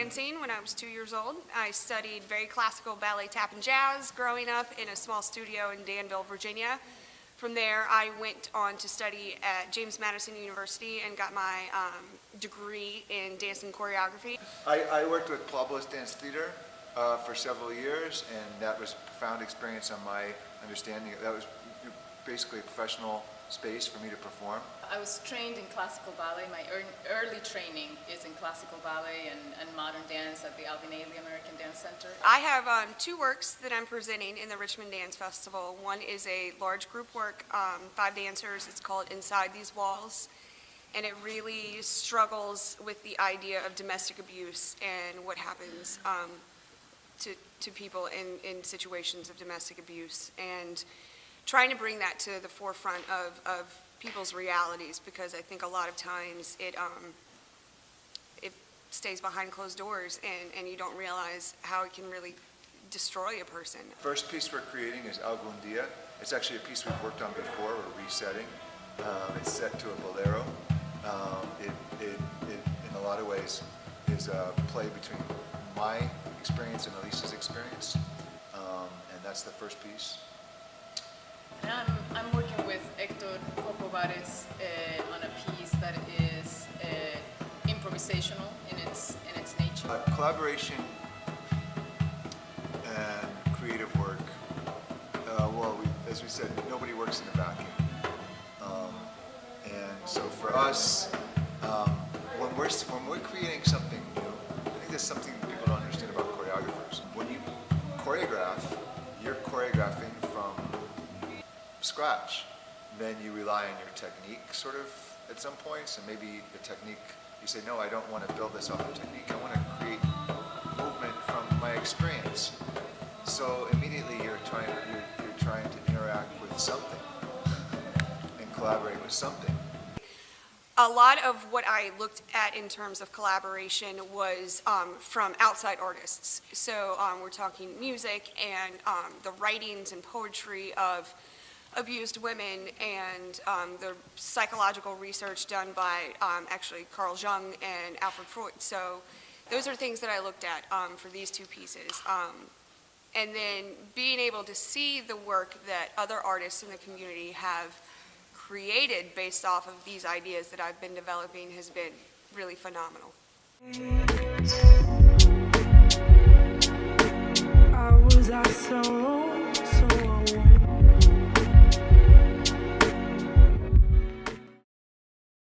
dancing when I was 2 years old. I studied very classical ballet, tap, and jazz growing up in a small studio in Danville, Virginia. From there, I went on to study at James Madison University and got my degree in dance and choreography. I worked with Pablo's Dance Theater for several years, and that was a profound experience on my understanding. That was basically a professional space for me to perform. I was trained in classical ballet. My early training is in classical ballet and modern dance at the Alvin Ailey American Dance Center. I have two works that I'm presenting in the Richmond Dance Festival. One is a large group work, 5 dancers. It's called Inside These Walls, and it really struggles with the idea of domestic abuse and what happens to people in situations of domestic abuse, and trying to bring that to the forefront of people's realities, because I think a lot of times it stays behind closed doors, and you don't realize how it can really destroy a person. First piece we're creating is Algún Día. It's actually a piece we've worked on before. We're resetting. It's set to a bolero. It in a lot of ways is a play between my experience and Elisa's experience, and that's the first piece. And I'm working with Héctor Cocobares on a piece that is improvisational in its nature. Collaboration and creative work. As we said, nobody works in a vacuum. And so for us, when we're creating something new, I think that's something people don't understand about choreographers. When you choreograph, you're choreographing from scratch. Then you rely on your technique sort of at some points, and maybe the technique, you say, no, I don't want to build this off of technique. I want to create movement from my experience. So immediately you're trying to interact with something and collaborate with something. A lot of what I looked at in terms of collaboration was from outside artists. So we're talking music and the writings and poetry of abused women, and the psychological research done by actually Carl Jung and Alfred Freud. So those are things that I looked at for these two pieces. And then being able to see the work that other artists in the community have created based off of these ideas that I've been developing has been really phenomenal.